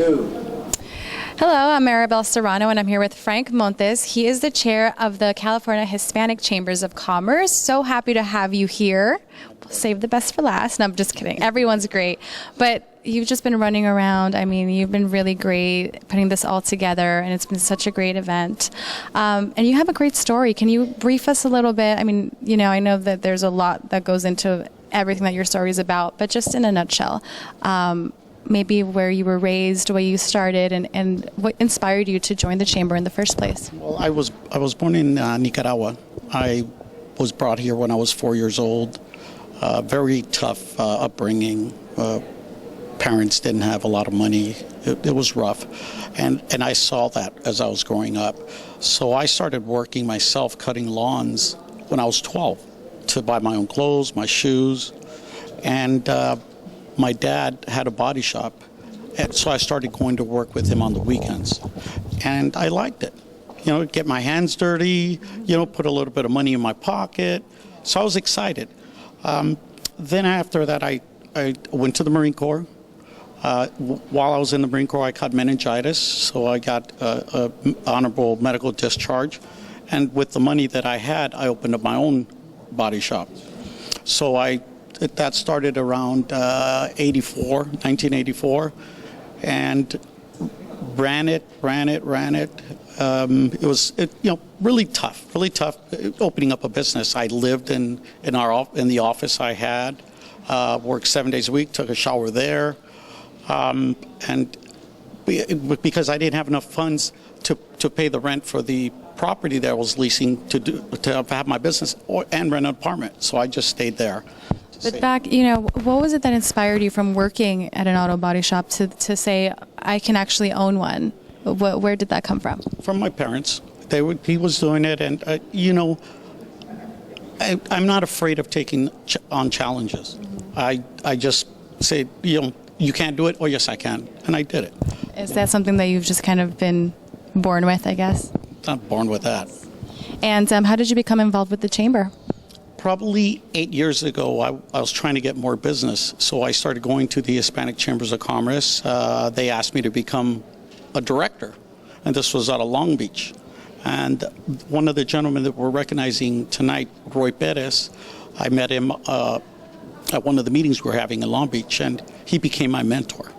2. Hello, I'm Maribel Serrano, and I'm here with Frank Montes. He is the chair of the California Hispanic Chambers of Commerce. So happy to have you here. We'll save the best for last. No, I'm just kidding. Everyone's great. But you've just been running around. I mean, you've been really great putting this all together, and it's been such a great event. And you have a great story. Can you brief us a little bit? I mean, you know, I know that there's a lot that goes into everything that your story is about, but just in a nutshell, maybe where you were raised, where you started, and what inspired you to join the chamber in the first place. Well, I was born in Nicaragua. I was brought here when I was 4 years old. Very tough upbringing. Parents didn't have a lot of money. It was rough, and I saw that as I was growing up. So I started working myself, cutting lawns when I was 12 to buy my own clothes, my shoes, and my dad had a body shop, and so I started going to work with him on the weekends, and I liked it. You know, get my hands dirty, you know, put a little bit of money in my pocket. So I was excited. Then after that, I went to the Marine Corps. While I was in the Marine Corps, I caught meningitis, so I got an honorable medical discharge. And with the money that I had, I opened up my own body shop. So that started around 1984, and ran it. It was really tough opening up a business. I lived in the office I had, worked 7 days a week, took a shower there, and because I didn't have enough funds to pay the rent for the property that I was leasing to have my business and rent an apartment, so I just stayed there. But back, what was it that inspired you from working at an auto body shop to say, I can actually own one? Where did that come from? From my parents. He was doing it, and I'm not afraid of taking on challenges. I just say, you can't do it, or yes, I can, and I did it. Is that something that you've just kind of been born with, I guess? Not born with that. And how did you become involved with the chamber? Probably 8 years ago, I was trying to get more business, so I started going to the Hispanic Chambers of Commerce. They asked me to become a director, and this was out of Long Beach. And one of the gentlemen that we're recognizing tonight, Roy Perez, I met him at one of the meetings we were having in Long Beach, and he became my mentor.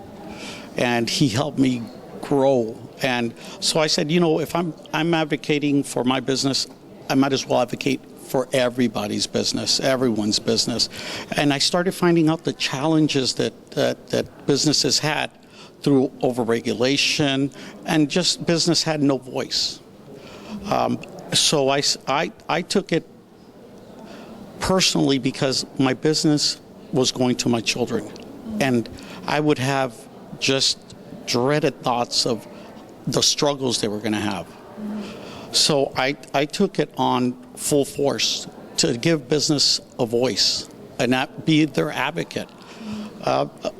And he helped me grow. And so I said, if I'm advocating for my business, I might as well advocate for everybody's business, everyone's business. And I started finding out the challenges that businesses had through overregulation, and just business had no voice. So I took it personally because my business was going to my children, and I would have just dreaded thoughts of the struggles they were going to have. So I took it on full force to give business a voice and not be their advocate.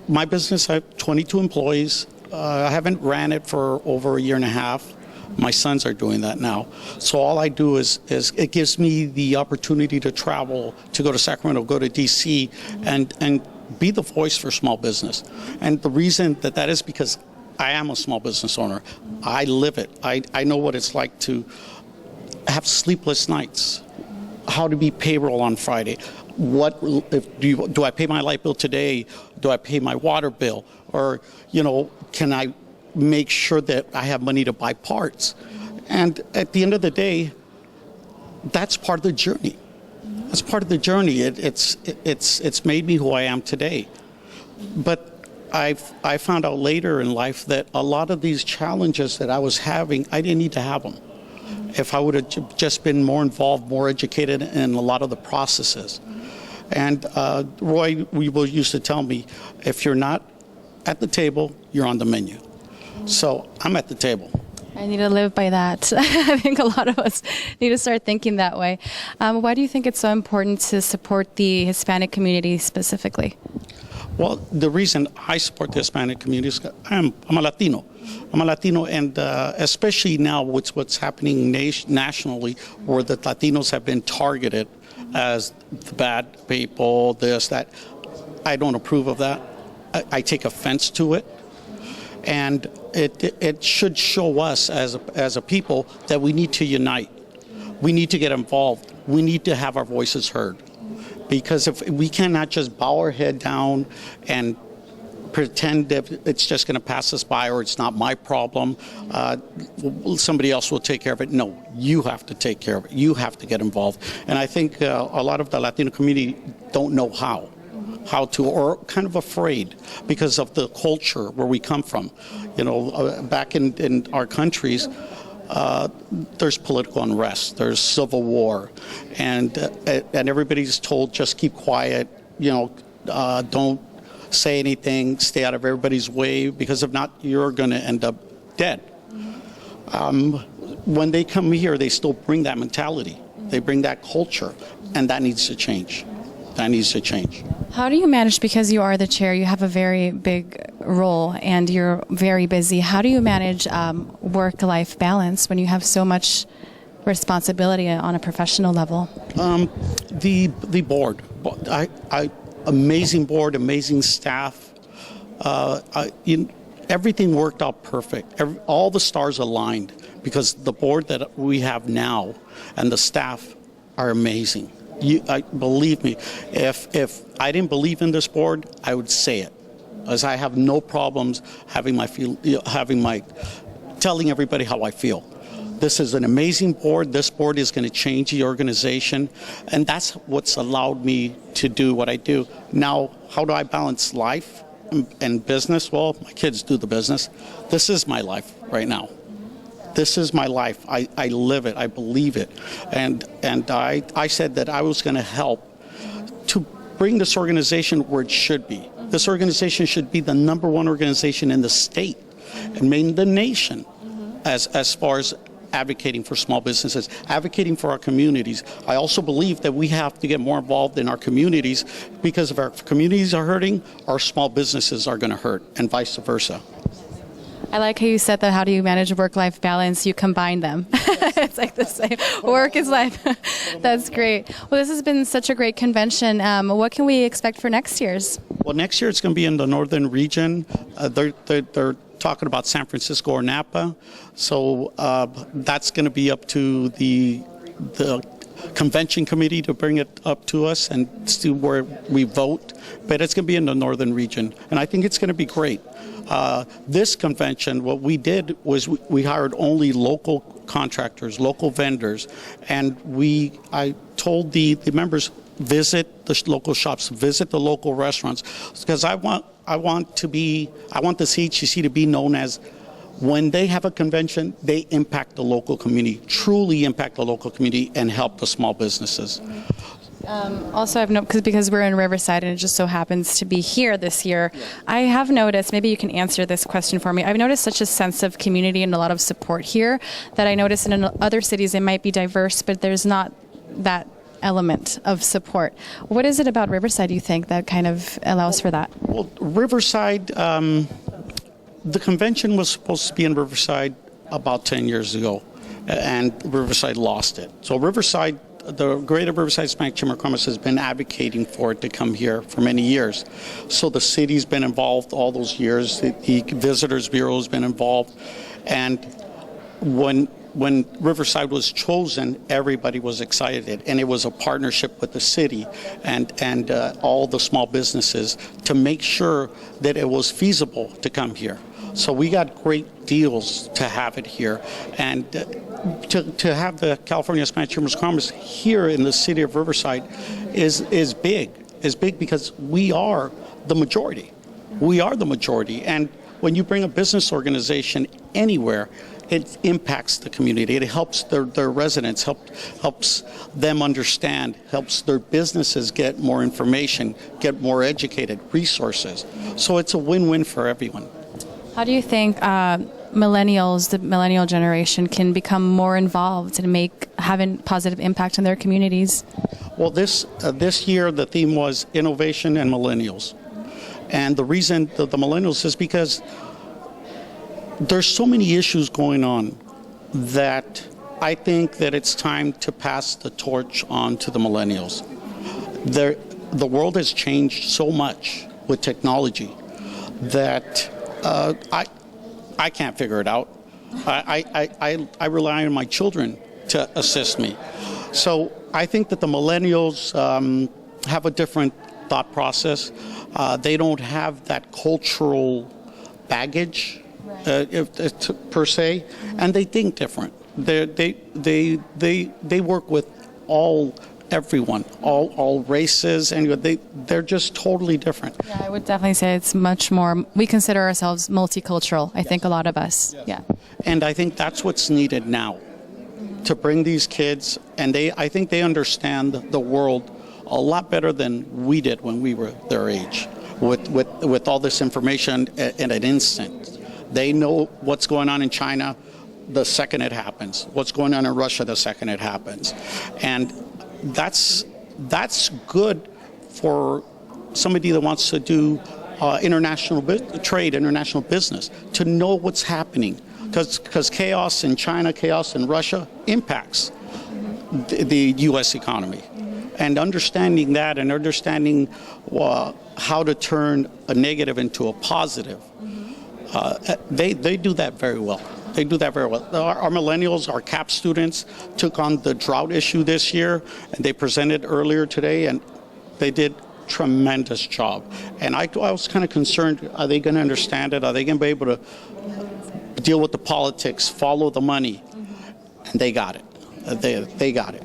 My business, I have 22 employees. I haven't ran it for over a year and a half. My sons are doing that now. So all I do is it gives me the opportunity to travel, to go to Sacramento, go to DC, and be the voice for small business. And the reason that is because I am a small business owner. I live it. I know what it's like to have sleepless nights, how to be payroll on Friday. Do I pay my light bill today? Do I pay my water bill? Or, can I make sure that I have money to buy parts? And at the end of the day, that's part of the journey. That's part of the journey. It's made me who I am today. But I found out later in life that a lot of these challenges that I was having, I didn't need to have them. If I would have just been more involved, more educated in a lot of the processes. And Roy used to tell me, if you're not at the table, you're on the menu. So I'm at the table. I need to live by that. I think a lot of us need to start thinking that way. Why do you think it's so important to support the Hispanic community specifically? Well, the reason I support the Hispanic community is I'm a Latino. And especially now with what's happening nationally, where the Latinos have been targeted as the bad people, this, that. I don't approve of that. I take offense to it. And it should show us as a people that we need to unite. We need to get involved. We need to have our voices heard. Because if we cannot just bow our head down and pretend that it's just going to pass us by, or it's not my problem, somebody else will take care of it. No, you have to take care of it. You have to get involved. And I think a lot of the Latino community don't know how to, or kind of afraid because of the culture where we come from. You know, back in our countries, there's political unrest, there's civil war, and everybody's told just keep quiet, you know, don't say anything, stay out of everybody's way, because if not, you're going to end up dead. When they come here, they still bring that mentality. They bring that culture, and that needs to change. That needs to change. How do you manage, because you are the chair, you have a very big role and you're very busy. How do you manage work-life balance when you have so much responsibility on a professional level? The board. Amazing board, amazing staff. Everything worked out perfect. All the stars aligned because the board that we have now and the staff are amazing. Believe me, if I didn't believe in this board, I would say it, as I have no problems having telling everybody how I feel. This is an amazing board. This board is going to change the organization, and that's what's allowed me to do what I do. Now, how do I balance life and business? Well, my kids do the business. This is my life right now. This is my life. I live it. I believe it. And I said that I was going to help to bring this organization where it should be. This organization should be the #1 organization in the state and maybe the nation as far as advocating for small businesses, advocating for our communities. I also believe that we have to get more involved in our communities, because if our communities are hurting, our small businesses are going to hurt, and vice versa. I like how you said that. How do you manage work-life balance? You combine them. It's like the same. Work is life. That's great. Well, this has been such a great convention. What can we expect for next year's? Well, next year it's going to be in the northern region. They're talking about San Francisco or Napa. So that's going to be up to the convention committee to bring it up to us and see where we vote. But it's going to be in the northern region. And I think it's going to be great. This convention, what we did was we hired only local contractors, local vendors, and I told the members, visit the local shops, visit the local restaurants, because I want the CHCC to be known as, when they have a convention, they impact the local community, truly impact the local community, and help the small businesses. Also, I've noticed, because we're in Riverside and it just so happens to be here this year, I have noticed, maybe you can answer this question for me, I've noticed such a sense of community and a lot of support here that I notice in other cities it might be diverse, but there's not that element of support. What is it about Riverside, you think, that kind of allows for that? Well, Riverside, the convention was supposed to be in Riverside about 10 years ago, and Riverside lost it. So Riverside, the Greater Riverside Hispanic Chamber of Commerce has been advocating for it to come here for many years. So the city's been involved all those years. The Visitors Bureau has been involved. And when Riverside was chosen, everybody was excited. And it was a partnership with the city and all the small businesses to make sure that it was feasible to come here. So we got great deals to have it here. And to have the California Hispanic Chamber of Commerce here in the city of Riverside is big. Is big because we are the majority. We are the majority. And when you bring a business organization anywhere, it impacts the community. It helps their residents, helps them understand, helps their businesses get more information, get more educated, resources. So it's a win-win for everyone. How do you think millennials, the millennial generation, can become more involved and have a positive impact on their communities? Well, this year the theme was innovation and millennials. And the reason the millennials is because there's so many issues going on that I think that it's time to pass the torch on to the millennials. The world has changed so much with technology that I can't figure it out. I rely on my children to assist me. So I think that the millennials have a different thought process. They don't have that cultural baggage, per se, and they think different. They work with everyone, all races, and they're just totally different. Yeah, I would definitely say it's much more, we consider ourselves multicultural, I think a lot of us. Yes. Yeah. And I think that's what's needed now, to bring these kids, and I think they understand the world a lot better than we did when we were their age, with all this information in an instant. They know what's going on in China the second it happens, what's going on in Russia the second it happens. And that's good for somebody that wants to do international trade, international business, to know what's happening. Because chaos in China, chaos in Russia impacts the U.S. economy. And understanding that, and understanding how to turn a negative into a positive, they do that very well. They do that very well. Our millennials, our CAP students, took on the drought issue this year, and they presented earlier today, and they did tremendous job. And I was kind of concerned, are they going to understand it? Are they going to be able to deal with the politics, follow the money? And they got it. They got it.